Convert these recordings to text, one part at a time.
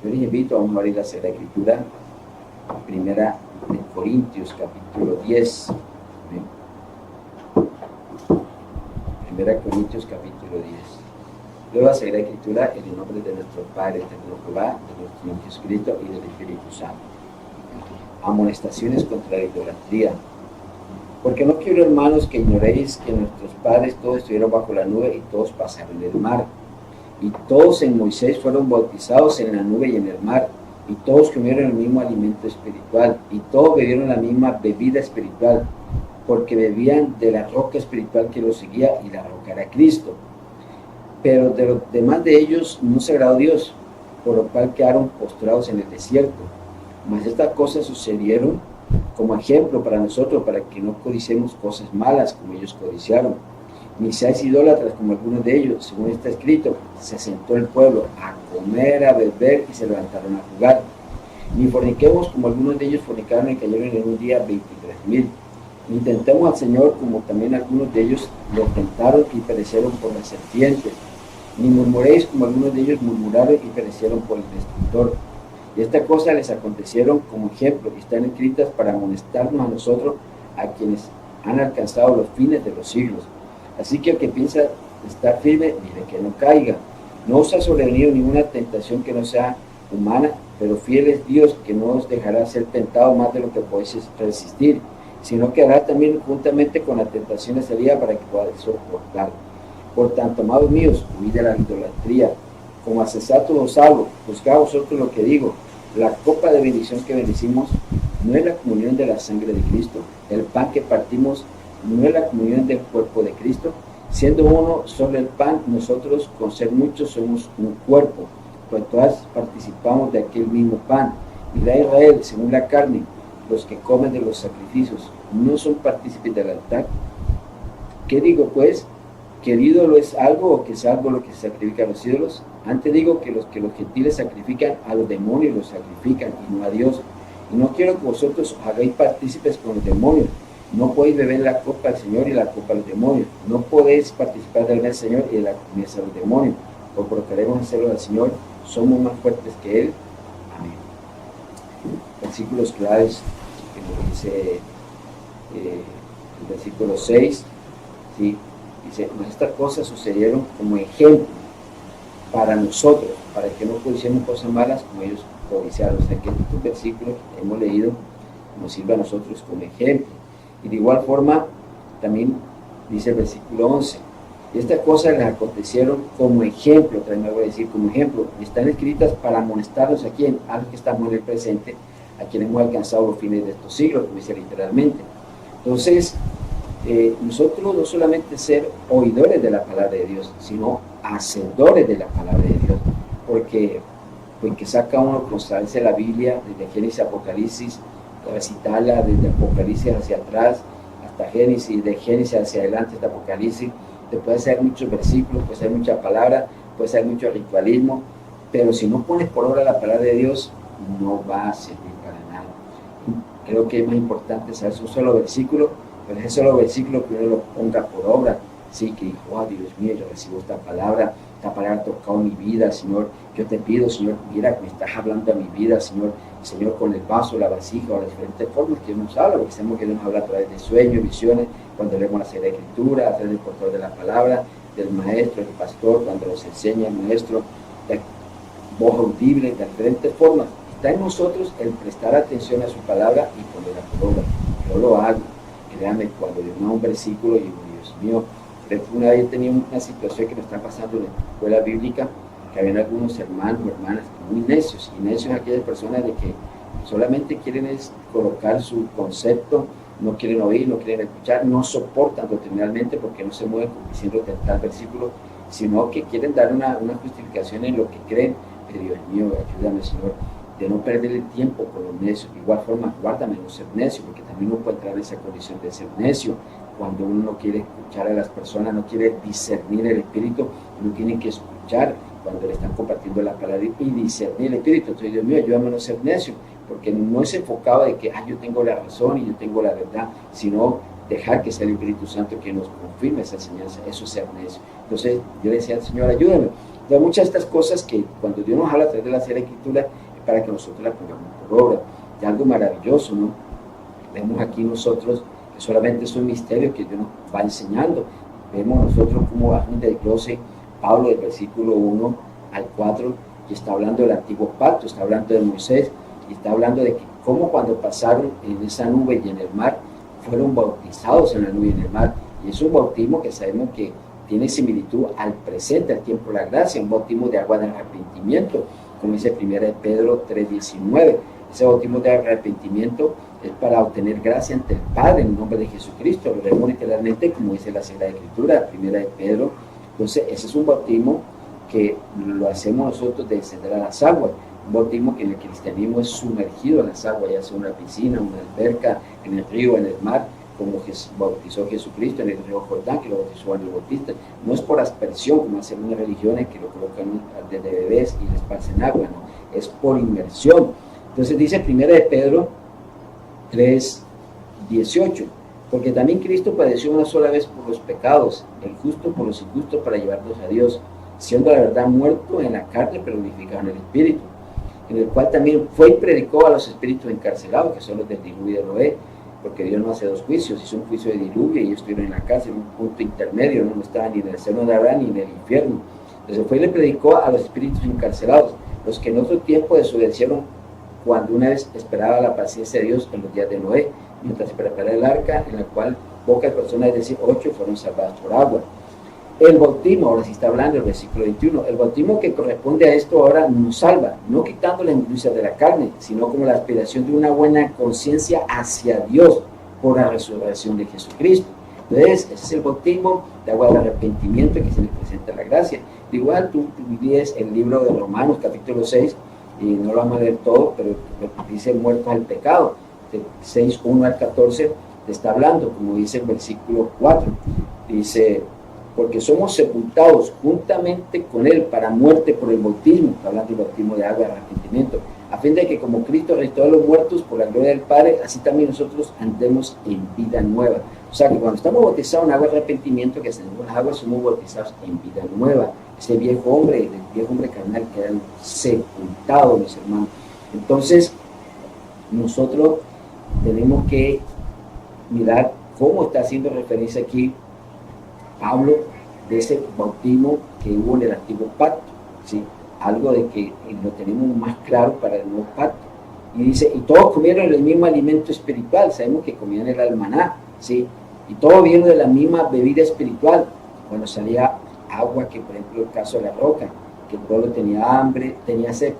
Yo les invito a abrir la Sagrada Escritura, primera de Corintios, capítulo 10. Primera Corintios, capítulo 10. Luego la Sagrada Escritura en el nombre de nuestro Padre, eterno Jehová, de nuestro Señor Jesucristo y del Espíritu Santo. Amonestaciones contra la idolatría. Porque no quiero, hermanos, que ignoréis que nuestros padres todos estuvieron bajo la nube y todos pasaron el mar. Y todos en Moisés fueron bautizados en la nube y en el mar. Y todos comieron el mismo alimento espiritual. Y todos bebieron la misma bebida espiritual. Porque bebían de la roca espiritual que los seguía, y la roca era Cristo. Pero de los demás de ellos no se agradó Dios, por lo cual quedaron postrados en el desierto. Mas estas cosas sucedieron como ejemplo para nosotros, para que no codiciemos cosas malas como ellos codiciaron. Ni seáis idólatras como algunos de ellos, según está escrito, se sentó el pueblo a comer, a beber y se levantaron a jugar. Ni forniquemos como algunos de ellos fornicaron y cayeron en un día 23,000. Ni tentemos al Señor como también algunos de ellos lo tentaron y perecieron por las serpientes. Ni murmuréis como algunos de ellos murmuraron y perecieron por el destructor. Y estas cosas les acontecieron como ejemplo y están escritas para amonestarnos a nosotros, a quienes han alcanzado los fines de los siglos. Así que el que piensa estar firme, mire que no caiga. No os ha sobrevenido ninguna tentación que no sea humana, pero fiel es Dios, que no os dejará ser tentado más de lo que podéis resistir, sino que hará también juntamente con la tentación de salida para que podáis soportar. Por tanto, amados míos, huid de la idolatría. Como a sensatos os hablo, buscad vosotros lo que digo. La copa de bendición que bendecimos no es la comunión de la sangre de Cristo. El pan que partimos no es la comunión del cuerpo de Cristo. Siendo uno solo el pan, nosotros con ser muchos somos un cuerpo, pues todas participamos de aquel mismo pan. Mira Israel, según la carne, los que comen de los sacrificios no son partícipes del altar. ¿Qué digo pues? ¿Que el ídolo es algo o que es algo lo que se sacrifica a los ídolos? Antes digo que los gentiles sacrifican a los demonios, los sacrifican y no a Dios. Y no quiero que vosotros os hagáis partícipes con los demonios. No podéis beber la copa del Señor y la copa de los demonios. No podéis participar del del Señor y de la mesa de los demonios. O procuraremos hacerlo al Señor, somos más fuertes que Él. Amén. Versículos claves que nos dice el versículo 6, ¿sí? Dice, pues estas cosas sucedieron como ejemplo para nosotros, para que no codiciemos cosas malas como ellos codiciaron. O sea que estos versículos que hemos leído nos sirve a nosotros como ejemplo. Y de igual forma, también dice el versículo 11, y estas cosas les acontecieron como ejemplo, también me voy a decir como ejemplo, están escritas para amonestarnos aquí a los que estamos en el presente, a quienes hemos alcanzado los fines de estos siglos, como dice literalmente. Entonces, nosotros no solamente ser oidores de la palabra de Dios, sino hacedores de la palabra de Dios, porque saca uno constancia de la Biblia, desde Génesis a Apocalipsis, recitarla desde Apocalipsis hacia atrás hasta Génesis, de Génesis hacia adelante hasta Apocalipsis. Te puede ser muchos versículos, puede ser mucha palabra, puede ser mucho ritualismo, pero si no pones por obra la palabra de Dios, no va a servir para nada. Creo que es más importante saber un solo versículo, pero ese solo versículo que uno lo ponga por obra, sí, que dijo, oh, Dios mío, yo recibo esta palabra ha tocado mi vida, Señor. Yo te pido, Señor, mira que me estás hablando a mi vida, Señor, con el vaso, la vasija, o las diferentes formas que nos habla, porque sabemos que nos habla a través de sueños, visiones, cuando leemos la Sagrada Escritura, a través del portador de la palabra, del maestro, del pastor, cuando nos enseña el maestro, de voz audible, de diferentes formas. Está en nosotros el prestar atención a su palabra y ponerla por obra. Yo lo hago. Créame, cuando leo un versículo, y digo, Dios mío, una vez tenía una situación que me está pasando en la escuela bíblica, que habían algunos hermanos o hermanas muy necios, y necios aquellas personas de que solamente quieren es colocar su concepto, no quieren oír, no quieren escuchar, no soportan doctrinalmente porque no se mueven diciendo tal versículo, sino que quieren dar una justificación en lo que creen. Pero Dios mío, ayúdame, Señor, de no perder el tiempo con los necios. De igual forma, guárdame no ser necio, porque también uno puede entrar en esa condición de ser necio, cuando uno no quiere escuchar a las personas, no quiere discernir el Espíritu, uno tiene que escuchar cuando le están compartiendo la palabra y discernir el Espíritu. Entonces, Dios mío, ayúdame a no ser necio, porque no es enfocado de que yo tengo la razón y yo tengo la verdad, sino dejar que sea el Espíritu Santo que nos confirme esa enseñanza. Eso es ser necio. Entonces yo le decía al Señor, ayúdame, Entonces, muchas de estas cosas que cuando Dios nos habla a través de la Sagrada Escritura es para que nosotros la pongamos por obra. Es algo maravilloso, ¿no? Vemos aquí nosotros que solamente es un misterio que Dios nos va enseñando. Vemos nosotros como a fin de desglose Pablo del versículo 1 al 4, que está hablando del antiguo pacto, está hablando de Moisés, y está hablando de que cómo cuando pasaron en esa nube y en el mar, fueron bautizados en la nube y en el mar. Y es un bautismo que sabemos que tiene similitud al presente, al tiempo de la gracia, un bautismo de agua de arrepentimiento, como dice 1 Pedro 3:19. Ese bautismo de arrepentimiento es para obtener gracia ante el Padre en el nombre de Jesucristo. Lo leemos literalmente como dice la Sagrada Escritura, 1 Pedro. Entonces, ese es un bautismo que lo hacemos nosotros de descender a las aguas. Un bautismo que en el cristianismo es sumergido en las aguas, ya sea una piscina, una alberca, en el río, en el mar, como bautizó Jesucristo en el río Jordán, que lo bautizó Juan el Bautista. No es por aspersión, como hacen unas religiones que lo colocan desde bebés y les pasan agua, no, es por inmersión. Entonces dice 1 Pedro 3:18, porque también Cristo padeció una sola vez por los pecados, el justo por los injustos, para llevarnos a Dios, siendo la verdad muerto en la carne, pero vivificado en el Espíritu, en el cual también fue y predicó a los espíritus encarcelados, que son los del diluvio de Noé, porque Dios no hace dos juicios, hizo un juicio de diluvio y ellos estuvieron en la cárcel, un punto intermedio, no estaban ni en el seno de Abraham ni en el infierno. Entonces fue y le predicó a los espíritus encarcelados, los que en otro tiempo desobedecieron cuando una vez esperaba la paciencia de Dios en los días de Noé, mientras se preparaba el arca, en la cual pocas personas, es decir, 8, fueron salvadas por agua. El bautismo, ahora sí está hablando el versículo 21, el bautismo que corresponde a esto ahora nos salva, no quitando la indulgencia de la carne, sino como la aspiración de una buena conciencia hacia Dios por la resurrección de Jesucristo. Entonces, ese es el bautismo de agua de arrepentimiento que se le presenta la gracia. Igual tú lees el libro de Romanos, capítulo 6, y no lo vamos a leer todo, pero dice muertos al pecado, de 6:1 al 14, te está hablando, como dice el versículo 4, dice, porque somos sepultados juntamente con Él para muerte por el bautismo, hablando del bautismo de agua de arrepentimiento, a fin de que como Cristo resucitó a los muertos por la gloria del Padre, así también nosotros andemos en vida nueva. O sea que cuando estamos bautizados en agua de arrepentimiento, que ascendemos las aguas, somos bautizados en vida nueva. Ese viejo hombre, el viejo hombre carnal, queda sepultado, mis hermanos. Entonces, nosotros tenemos que mirar cómo está haciendo referencia aquí Pablo de ese bautismo que hubo en el antiguo pacto, ¿sí? Algo de que lo tenemos más claro para el nuevo pacto. Y dice, y todos comieron el mismo alimento espiritual, sabemos que comían el almaná, ¿sí? Y todos vieron de la misma bebida espiritual, cuando salía agua, que por ejemplo el caso de la roca, que el pueblo tenía sed,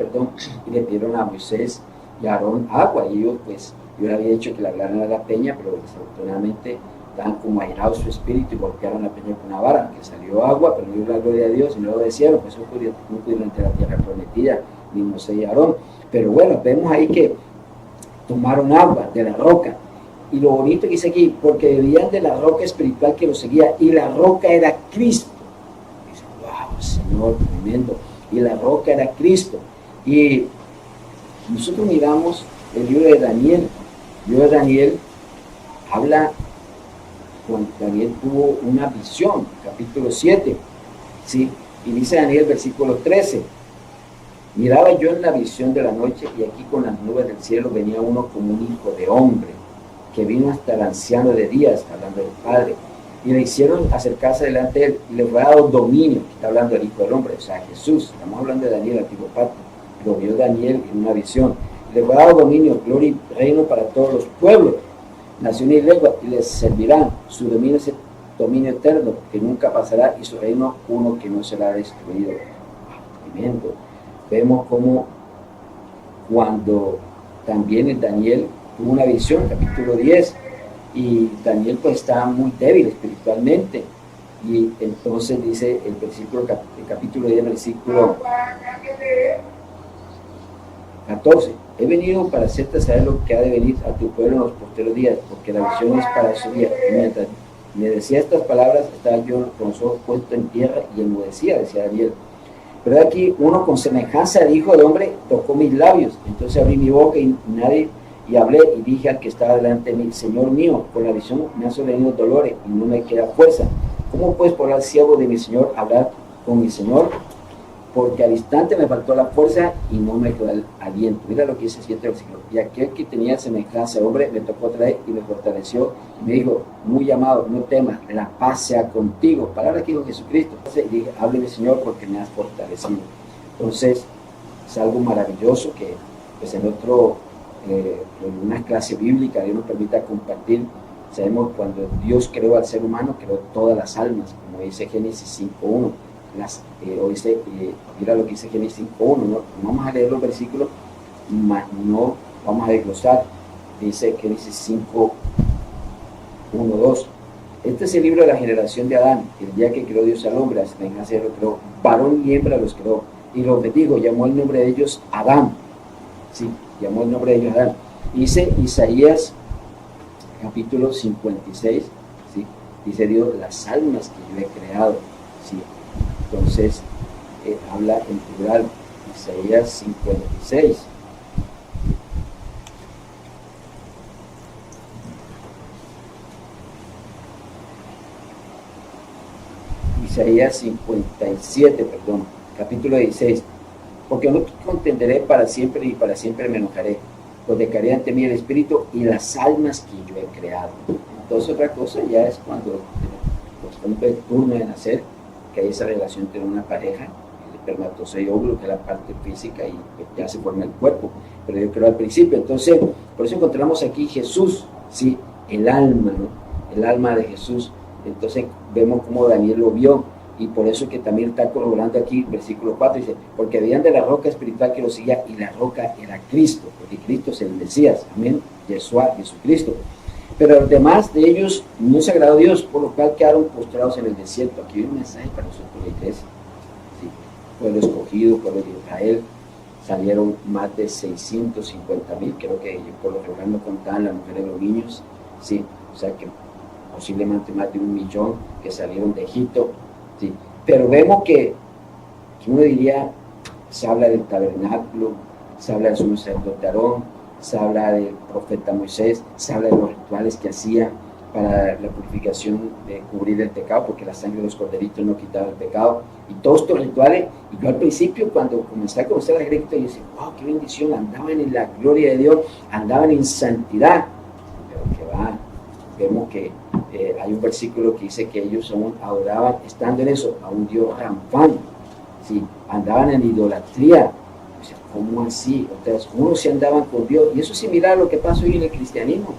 y le pidieron a Moisés y a Aarón agua, y ellos pues, yo le había dicho que le hablaran a la peña, pero desafortunadamente estaban como airados su espíritu y golpearon la peña con una vara, que salió agua, pero dio la gloria a Dios y no lo obedecieron, pues no pudieron entrar a la tierra prometida, ni Moisés y Aarón. Pero bueno, vemos ahí que tomaron agua de la roca, y lo bonito que dice aquí, porque bebían de la roca espiritual que los seguía, y la roca era Cristo. Y dice, wow, Señor, tremendo, y la roca era Cristo. Y nosotros miramos el libro de Daniel. El libro de Daniel habla cuando Daniel tuvo una visión, capítulo 7, ¿sí? Y dice Daniel, versículo 13, miraba yo en la visión de la noche, y aquí con las nubes del cielo venía uno como un hijo de hombre, que vino hasta el anciano de días, hablando del Padre, y le hicieron acercarse delante de él, y le fue dado dominio, está hablando del Hijo del Hombre, o sea, Jesús, estamos hablando de Daniel, antiguo pacto, lo vio Daniel en una visión, le fue dado dominio, gloria y reino para todos los pueblos, naciones y lenguas, y les servirán. Su dominio es el dominio eterno, que nunca pasará, y su reino uno que no será destruido. Tremendo. Vemos como cuando también en Daniel tuvo una visión, capítulo 10, y Daniel pues estaba muy débil espiritualmente, y entonces dice el capítulo 10, versículo 14, he venido para hacerte saber lo que ha de venir a tu pueblo en los posteros días, porque la visión es para esos días. Y mientras me decía estas palabras, estaba yo con los ojos puestos en tierra y enmudecía, decía Daniel. Pero aquí uno con semejanza de hijo de hombre tocó mis labios, entonces abrí mi boca y hablé, y dije al que estaba delante de mí, Señor mío, con la visión me han sobrevenido dolores y no me queda fuerza. ¿Cómo pues podrá el siervo de mi Señor hablar con mi Señor? porque al instante me faltó la fuerza y no me quedó el aliento. Mira lo que dice el siguiente versículo. Y aquel que tenía semejanza de hombre me tocó traer y me fortaleció y me dijo, muy amado, no temas, la paz sea contigo. Palabra que dijo Jesucristo. Y dije, hábleme Señor porque me has fortalecido. Entonces es algo maravilloso que pues en una clase bíblica Dios nos permita compartir. Sabemos cuando Dios creó al ser humano, creó todas las almas, como dice Génesis 5.1. Mira lo que dice Génesis 5.1, ¿no? Vamos a leer los versículos, no vamos a desglosar. Dice Génesis 5.1.2. Este es el libro de la generación de Adán, el día que creó Dios al hombre, a semejanza de lo creó, varón y hembra los creó, y los bendijo, llamó el nombre de ellos Adán. Sí, llamó el nombre de ellos Adán. Dice Isaías capítulo 56, ¿sí? Dice Dios, las almas que yo he creado, ¿sí? Entonces, habla en plural, Isaías 56. Isaías 57, perdón, capítulo 16. Porque no contenderé para siempre y para siempre me enojaré, pues decaeré ante mí el espíritu y las almas que yo he creado. Entonces otra cosa ya es cuando los hombres turno de nacer, que hay esa relación entre una pareja, el espermatozoide óvulo, que es la parte física, y ya se forma el cuerpo, pero yo creo al principio. Entonces, por eso encontramos aquí Jesús, ¿sí? El alma, ¿no? El alma de Jesús. Entonces vemos cómo Daniel lo vio, y por eso que también está corroborando aquí, versículo 4, dice, porque habían de la roca espiritual que lo seguía, y la roca era Cristo, porque Cristo es el Mesías, amén, Yeshua, Jesucristo. Pero los demás de ellos no se agradó a Dios, por lo cual quedaron postrados en el desierto. Aquí hay un mensaje para nosotros, la iglesia. ¿Sí? Pueblo escogido, pueblo de Israel, salieron más de 650,000, creo que por lo general no contaban las mujeres y los niños, ¿sí? O sea que posiblemente más de 1,000,000 que salieron de Egipto, ¿sí? Pero vemos que uno diría, se habla del tabernáculo, se habla del sumo sacerdote Aarón, se habla del profeta Moisés, se habla de los rituales que hacía para la purificación de cubrir el pecado, porque la sangre de los corderitos no quitaba el pecado, y todos estos rituales. Y yo al principio, cuando comencé a conocer a Cristo, yo decía, wow, qué bendición, andaban en la gloria de Dios, andaban en santidad. Pero que va, vemos que hay un versículo que dice que ellos aún adoraban, estando en eso, a un Dios Ramfán, ¿sí? Andaban en idolatría. ¿Cómo así? Entonces, unos se andaban con Dios, y eso es similar a lo que pasa hoy en el cristianismo.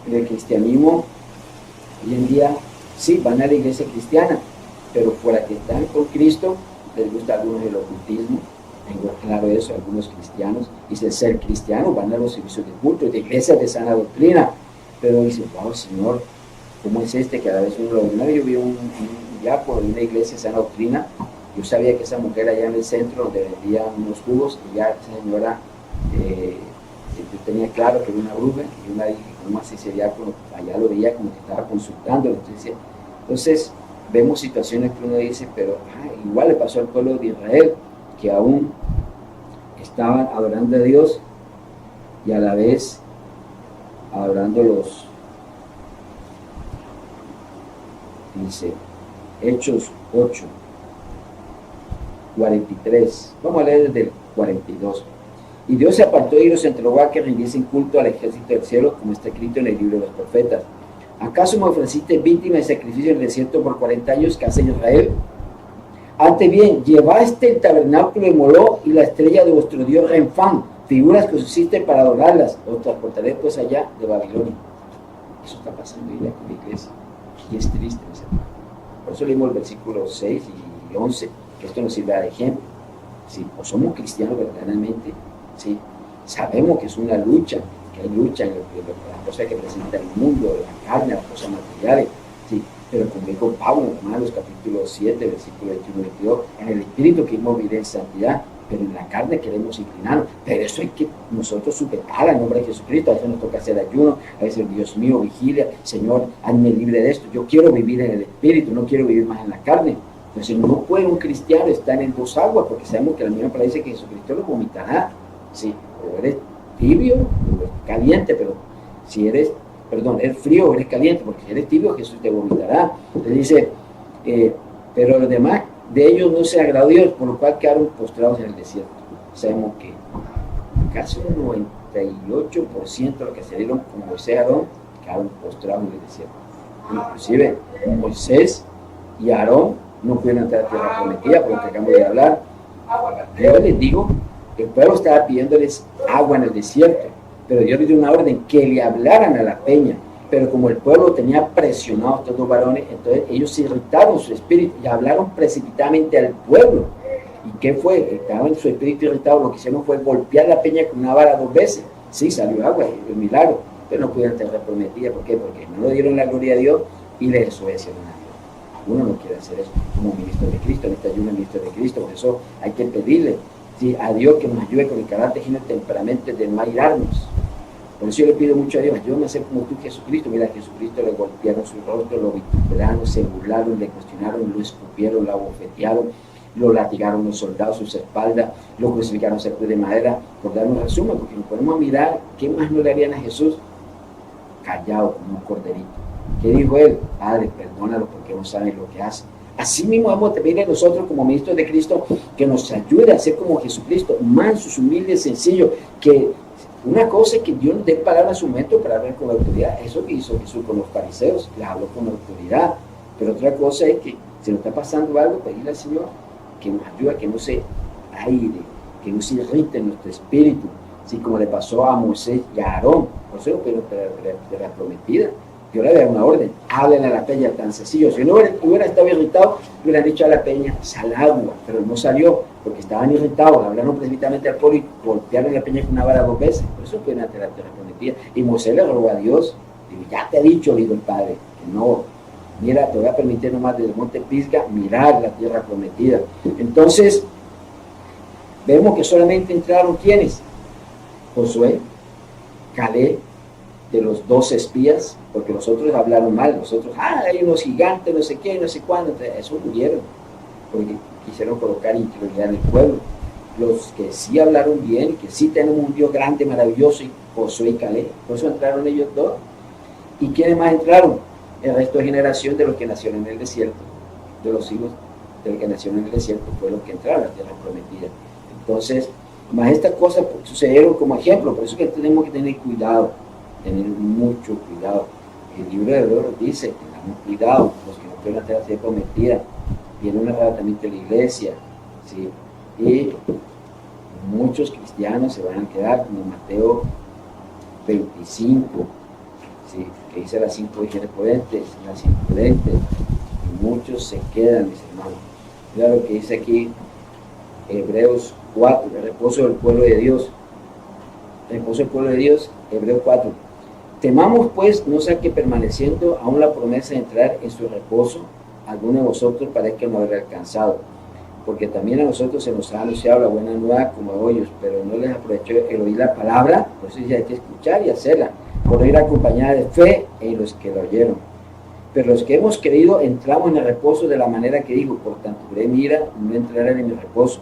En el cristianismo, hoy en día, sí, van a la iglesia cristiana, pero fuera que están con Cristo, les gusta a algunos el ocultismo, tengo claro eso, algunos cristianos dicen ser cristianos, van a los servicios de culto, de iglesias de sana doctrina, pero dicen, wow, Señor, ¿cómo es este? Cada vez uno lo ve. Yo vi un diácono de una iglesia de sana doctrina. Yo sabía que esa mujer allá en el centro donde vendían unos jugos, y ya esa señora, yo tenía claro que era una bruja, y yo me dije, ¿cómo así sería? Allá lo veía como que estaba consultando. Entonces vemos situaciones que uno dice, pero igual le pasó al pueblo de Israel, que aún estaban adorando a Dios y a la vez adorando los, dice, Hechos 8. 43, vamos a leer desde el 42. Y Dios se apartó de ellos entre los que rindiesen culto al ejército del cielo, como está escrito en el libro de los profetas. ¿Acaso me ofreciste víctima de sacrificio en el desierto por 40 años, casa de Israel? Antes bien, llevaste el tabernáculo de Moló y la estrella de vuestro dios Renfán, figuras que os hiciste para adorarlas, os transportaré pues allá de Babilonia. Eso está pasando hoy en la iglesia, y es triste, ¿no? Por eso leímos el versículo 6 y 11, que esto nos sirve de ejemplo. ¿Sí? O somos cristianos verdaderamente, ¿sí? Sabemos que es una lucha, que hay lucha en las cosas que presenta el mundo, la carne, las cosas materiales, ¿sí? Pero como dijo Pablo en Romanos capítulo 7, versículo 21 y 22, en el espíritu queremos vivir en santidad, pero en la carne queremos inclinarnos. Pero eso hay que nosotros sujetar al nombre de Jesucristo. A veces nos toca hacer ayuno, a veces, Dios mío, vigilia, Señor, hazme libre de esto. Yo quiero vivir en el espíritu, no quiero vivir más en la carne. Entonces no puede un cristiano estar en dos aguas, porque sabemos que la misma palabra dice que Jesucristo lo vomitará. Sí, o eres tibio o eres caliente, pero si eres, eres frío o eres caliente, porque si eres tibio Jesús te vomitará. Entonces dice, pero los demás De ellos no se agradó Dios, por lo cual quedaron postrados en el desierto. Sabemos que casi un 98% de los que salieron con Moisés y Aarón quedaron postrados en el desierto. Inclusive Moisés y Aarón no pudieron entrar a la tierra prometida, por lo que acabamos de hablar. Yo les digo, el pueblo estaba pidiéndoles agua en el desierto, pero Dios les dio una orden que le hablaran a la peña. Pero como el pueblo tenía presionado a estos dos varones, entonces ellos se irritaron su espíritu y hablaron precipitadamente al pueblo. ¿Y qué fue? Estaban en su espíritu irritado, lo que hicieron fue golpear la peña con una vara 2 veces. Sí, salió agua, el milagro, pero no pudieron tener prometida. ¿Por qué? Porque no le dieron la gloria a Dios y le desobedecieron a Dios. Uno no quiere hacer eso como ministro de Cristo, en esta ayuda ministro de Cristo. Por eso hay que pedirle, ¿sí?, a Dios que nos ayude con el carácter y el temperamento de no airarnos. Por eso yo le pido mucho a Dios, ayúdame a ser como tú, Jesucristo. Mira, a Jesucristo le golpearon su rostro, lo vituperaron, se burlaron, le cuestionaron, lo escupieron, lo abofetearon, lo latigaron los soldados sus espaldas, lo crucificaron a cruz de madera. Por dar un resumen, porque nos podemos mirar, ¿qué más no le harían a Jesús? Callado como un corderito. ¿Qué dijo él? Padre, perdónalo porque no saben lo que hacen. Así mismo vamos a pedirle a nosotros como ministros de Cristo que nos ayude a ser como Jesucristo, mansos, humildes, sencillos, que una cosa es que Dios nos dé palabra a su momento para hablar con la autoridad. Eso que hizo Jesús con los fariseos, les habló con la autoridad. Pero otra cosa es que si nos está pasando algo, pedirle al Señor que nos ayude a que no se aire, que no se irrite nuestro espíritu, así como le pasó a Moisés y a Aarón. Por eso pero de la prometida, Dios le da una orden, hablen a la peña, tan sencillo. Si no hubiera estado irritado, hubieran dicho a la peña, sal agua, pero no salió, porque estaban irritados, hablaron precipitadamente al pueblo y golpearon la peña con una vara 2 veces. Por eso pudieron hacer la tierra prometida. Y Moisés le rogó a Dios, dijo, ya te he dicho, le dijo el Padre, que no, mira, te voy a permitir nomás desde el monte Pisga mirar la tierra prometida. Entonces, vemos que solamente entraron ¿quiénes? Josué, Caleb, de los 12 espías, porque los otros hablaron mal, los otros, hay unos gigantes, no sé qué, no sé cuándo, eso murieron, porque quisieron colocar incredulidad en el pueblo. Los que sí hablaron bien, que sí tenemos un Dios grande, maravilloso, y Josué y Caleb, por eso entraron ellos dos. ¿Y quiénes más entraron? El resto de generación de los que nacieron en el desierto, de los hijos de los que nacieron en el desierto, fue los que entraron a la tierra prometida. Entonces, más estas cosas sucedieron como ejemplo, por eso que tenemos que tener cuidado, tener mucho cuidado. El libro de Hebreos dice, tengamos cuidado, los que no pueden hacer la tierra prometida, viene un arrebatamiento de la iglesia, ¿sí? Y muchos cristianos se van a quedar, como Mateo 25, ¿sí?, que dice las 5 vírgenes prudentes, las imprudentes, y muchos se quedan, mis hermanos. Mira lo que dice aquí Hebreos 4, el reposo del pueblo de Dios. El reposo del pueblo de Dios, Hebreos 4. Temamos pues, no sea que permaneciendo aún la promesa de entrar en su reposo, alguno de vosotros parezca no haber alcanzado, porque también a nosotros se nos ha anunciado la buena nueva como a ellos, pero no les aprovechó el oír la palabra, por eso hay que escuchar y hacerla, por ir acompañada de fe en los que lo oyeron. Pero los que hemos creído entramos en el reposo de la manera que dijo, por tanto, mira, no entrarán en mi reposo,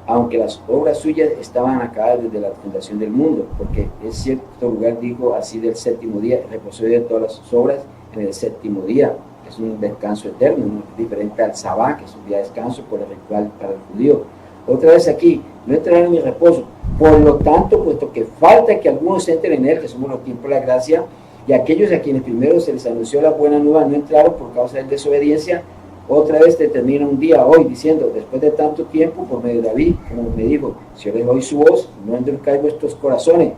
aunque las obras suyas estaban acabadas desde la fundación del mundo, porque en cierto lugar dijo así del séptimo día, reposó de todas las obras en el séptimo día. Es un descanso eterno, ¿no?, diferente al sabá, que es un día de descanso por el ritual para el judío. Otra vez aquí, no entrarán en mi reposo. Por lo tanto, puesto que falta que algunos entren en él, que somos los tiempos de la gracia, y aquellos a quienes primero se les anunció la buena nueva no entraron por causa de desobediencia, otra vez determina un día hoy diciendo, después de tanto tiempo, por medio de David, como me dijo, si yo les oí su voz, no endurezcáis vuestros corazones,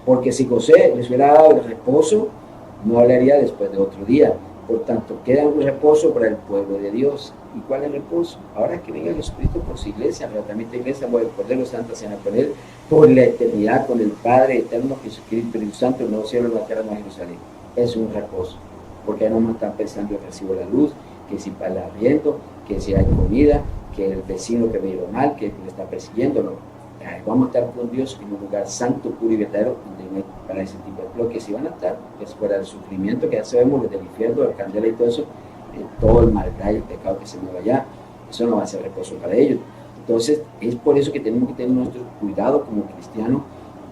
porque si José les hubiera dado el reposo, no hablaría después de otro día. Por tanto, queda un reposo para el pueblo de Dios. ¿Y cuál es el reposo? Ahora que venga Jesucristo por su iglesia, realmente iglesia, por el Cordero Santo, se van a poner por la eternidad con el Padre eterno, Jesucristo, Espíritu Santo, el nuevo cielo, la tierra, nueva Jerusalén. Es un reposo, porque ahí no nos están pensando que recibo la luz, que si para el arriendo, que si hay comida, que el vecino que me dio mal, que le está persiguiendo, no. Vamos a estar con Dios en un lugar santo, puro y verdadero, donde no hay para ese tipo de bloques. Si van a estar, es fuera del sufrimiento, que ya sabemos, desde el infierno, el candela y todo eso, todo el maldad y el pecado que se mueve allá, eso no va a ser reposo para ellos. Entonces, es por eso que tenemos que tener nuestro cuidado como cristianos,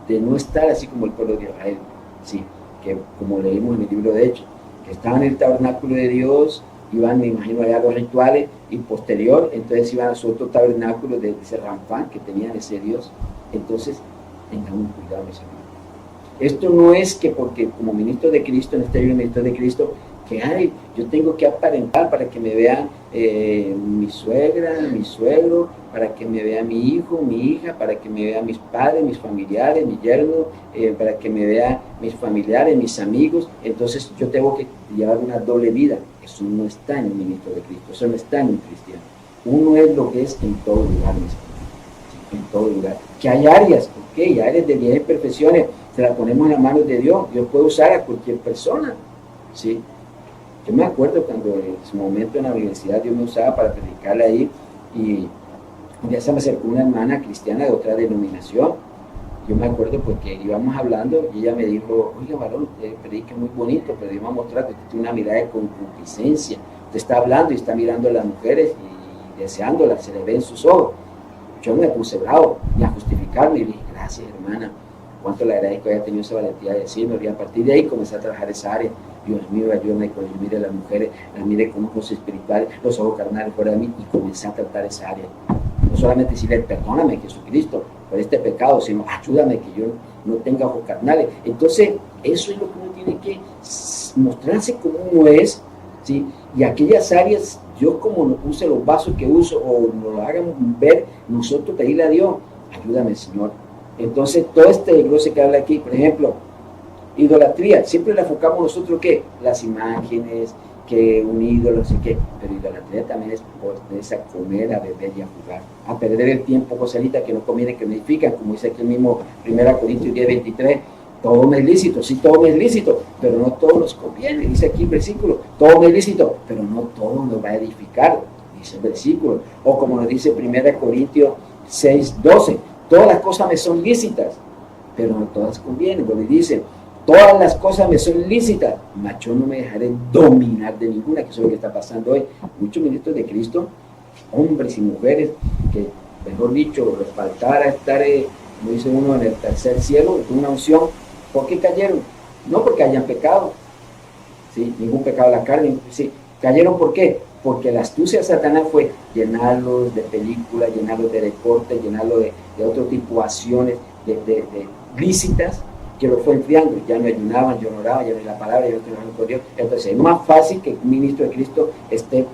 de no estar así como el pueblo de Israel, sí, que como leímos en el libro de Hechos, que estaban en el tabernáculo de Dios, iban, me imagino, allá a los rituales, y posterior, entonces iban a su otro tabernáculo de ese rampán que tenían ese Dios. Entonces, tengamos cuidado, mis hermanos. Esto no es que porque como ministro de Cristo, en este libro ministro de Cristo, que ay, yo tengo que aparentar para que me vean mi suegra, mi suegro, para que me vea mi hijo, mi hija, para que me vean mis padres, mis familiares, mi yerno, para que me vean mis familiares, mis amigos. Entonces yo tengo que llevar una doble vida. Eso no está en el ministro de Cristo, eso no está en un cristiano. Uno es lo que es en todo lugar, mis hermanos, en todo lugar. Que hay áreas, ok, áreas de bienes y perfecciones, se las ponemos en las manos de Dios. Dios puede usar a cualquier persona, ¿sí? Yo me acuerdo cuando en su momento en la universidad Dios me usaba para predicarle ahí, y un día se me acercó una hermana cristiana de otra denominación. Yo me acuerdo porque íbamos hablando y ella me dijo, oiga varón, usted predica muy bonito, pero yo me voy a mostrar que usted tiene una mirada de concupiscencia. Usted está hablando y está mirando a las mujeres y deseándolas, se le ve en sus ojos. Yo me puse bravo y a justificarme y dije, gracias hermana, cuánto le agradezco que haya tenido esa valentía de decirme. Y a partir de ahí comencé a trabajar esa área. Dios mío, ayúdame cuando yo mire a las mujeres, las mire con ojos espirituales, los ojos carnales fuera de mí, y comencé a tratar esa área. No solamente decirle, perdóname Jesucristo por este pecado, sino ayúdame que yo no tenga ojos carnales. Entonces, eso es lo que uno tiene que mostrarse como uno es, ¿sí? Y aquellas áreas, yo como no use los vasos que uso, o nos lo hagan ver, nosotros pedirle a Dios, ayúdame Señor. Entonces, todo este desglose que habla aquí, por ejemplo, idolatría, siempre la enfocamos nosotros, ¿qué? Las imágenes, que un ídolo, no sé qué, pero idolatría también es ponerse a comer, a beber y a jugar, a perder el tiempo, cosalita que no conviene, que no edifican, como dice aquí el mismo 1 Corintios 10:23, todo me es lícito, sí, todo me es lícito, pero no todo nos conviene, dice aquí el versículo, todo me es lícito, pero no todo nos va a edificar, dice el versículo, o como nos dice 1 Corintios 6:12, todas las cosas me son lícitas, pero no todas convienen, porque dice, todas las cosas me son lícitas, mas yo no me dejaré dominar de ninguna, que eso es lo que está pasando hoy. Muchos ministros de Cristo, hombres y mujeres, que mejor dicho, les faltara estar, como dice uno, en el tercer cielo, de una unción. ¿Por qué cayeron? No porque hayan pecado, ¿sí? Ningún pecado de la carne, ¿sí? Cayeron, ¿por qué? Porque la astucia de Satanás fue llenarlos de películas, llenarlos de deportes, llenarlos de otro tipo de acciones de lícitas, que lo fue enfriando, ya no ayunaban, yo no oraba, ya no la palabra, ya no tenían con Dios. Entonces es más fácil que un ministro de Cristo esté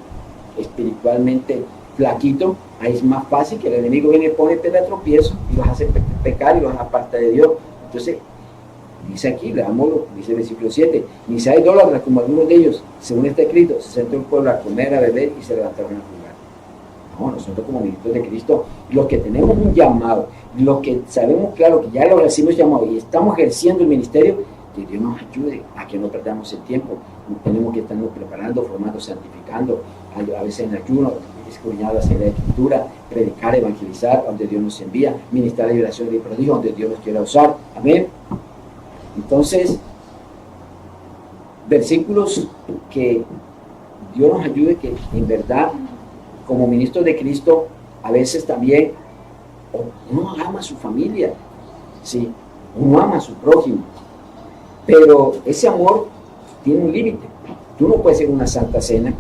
espiritualmente flaquito, ahí es más fácil que el enemigo viene y pone piedra de tropiezo y los hace pecar y los aparta de Dios. Entonces, dice aquí, leámoslo, dice el versículo 7, ni sea idólatra como algunos de ellos, según está escrito, se sentó el pueblo a comer, a beber y se levantaron a jugar. No, nosotros como ministros de Cristo, los que tenemos un llamado, los que sabemos claro que ya lo recibimos llamado y estamos ejerciendo el ministerio, que Dios nos ayude a que no perdamos el tiempo. Tenemos que estarnos preparando, formando, santificando, a veces en ayuno, escudriñando la Sagrada Escritura, predicar, evangelizar, donde Dios nos envía, ministrar la liberación y prodigio, donde Dios nos quiera usar. Amén. Entonces, versículos que Dios nos ayude, que en verdad, como ministros de Cristo, a veces también uno ama a su familia, ¿sí? Uno ama a su prójimo, pero ese amor tiene un límite. Tú no puedes ir a una santa cena,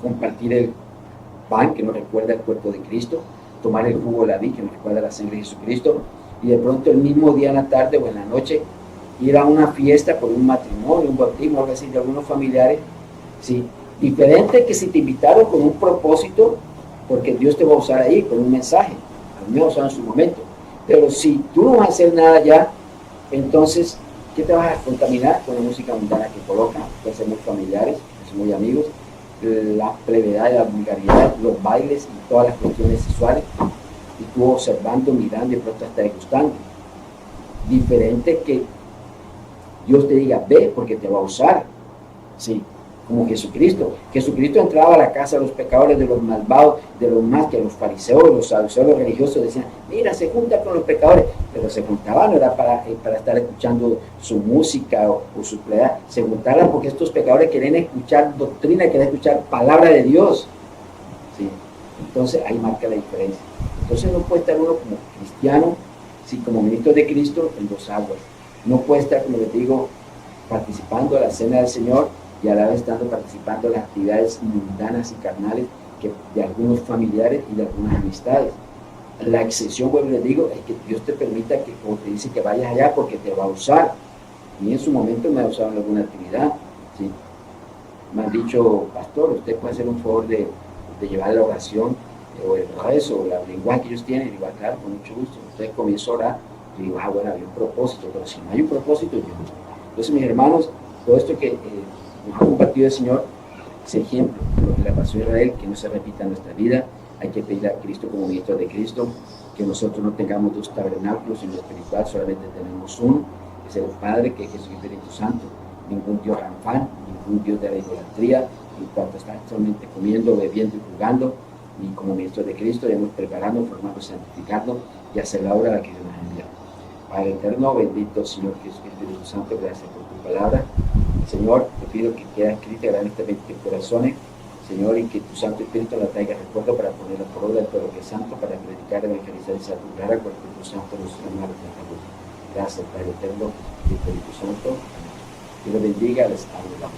compartir el pan que nos recuerda el cuerpo de Cristo, tomar el jugo de la vid que nos recuerda la sangre de Jesucristo, y de pronto el mismo día en la tarde o en la noche ir a una fiesta por un matrimonio, un bautismo, algo así de algunos familiares, ¿sí? Diferente que si te invitaron con un propósito, porque Dios te va a usar ahí con un mensaje, a mí me va a usar en su momento, pero si tú no vas a hacer nada ya, entonces, ¿qué te vas a contaminar con la música mundana que colocan? Pueden ser muy familiares, pueden ser muy amigos, la plevedad, la vulgaridad, los bailes y todas las cuestiones sexuales, y tú observando, mirando y pronto hasta degustando. Diferente que Dios te diga, ve porque te va a usar, ¿sí? Como Jesucristo. Jesucristo entraba a la casa de los pecadores, de los malvados, de los más que los fariseos, los saduceos, los religiosos decían, mira, se junta con los pecadores, pero se juntaban no era para estar escuchando su música o su plegaria, se juntaban porque estos pecadores querían escuchar doctrina, querían escuchar palabra de Dios, ¿sí? Entonces ahí marca la diferencia. Entonces no puede estar uno como cristiano, sí, como ministro de Cristo en dos aguas. No puede estar, como les digo, participando de la cena del Señor y a la vez estando participando en las actividades mundanas y carnales de algunos familiares y de algunas amistades. La excepción, vuelvo y les digo, es que Dios te permita que, como te dice, que vayas allá porque te va a usar. Y en su momento me ha usado en alguna actividad, ¿sí? Me han dicho, pastor, usted puede hacer un favor de llevar la oración o el rezo o la lenguaje que ellos tienen. Y digo, claro, con mucho gusto. Entonces comienzo a orar y digo, bueno, había un propósito, pero si no hay un propósito, yo no. Entonces, mis hermanos, todo esto que nos ha compartido el Señor es ejemplo de lo que le pasó a Israel, que no se repita en nuestra vida. Hay que pedir a Cristo como ministro de Cristo, que nosotros no tengamos dos tabernáculos en lo espiritual, solamente tenemos uno, que es el Padre, que es Jesús y Espíritu Santo. Ningún Dios ranfán, ningún Dios de la idolatría, en cuanto está solamente comiendo, bebiendo y jugando, y como ministro de Cristo debemos prepararnos, formarnos, santificarnos y hacer la obra a la que Dios nos envía. Padre eterno, bendito Señor Jesús y Espíritu Santo, gracias por tu palabra. Señor, te pido que quede escrita grandemente en corazones, Señor, y que tu Santo Espíritu la traiga recuerdo para ponerla por obra de todo lo que es santo, para predicar, evangelizar y saturar a cualquier tu Santo nos hermanos de la luz. Gracias, Padre eterno y Espíritu Santo. Dios bendiga, les hablo la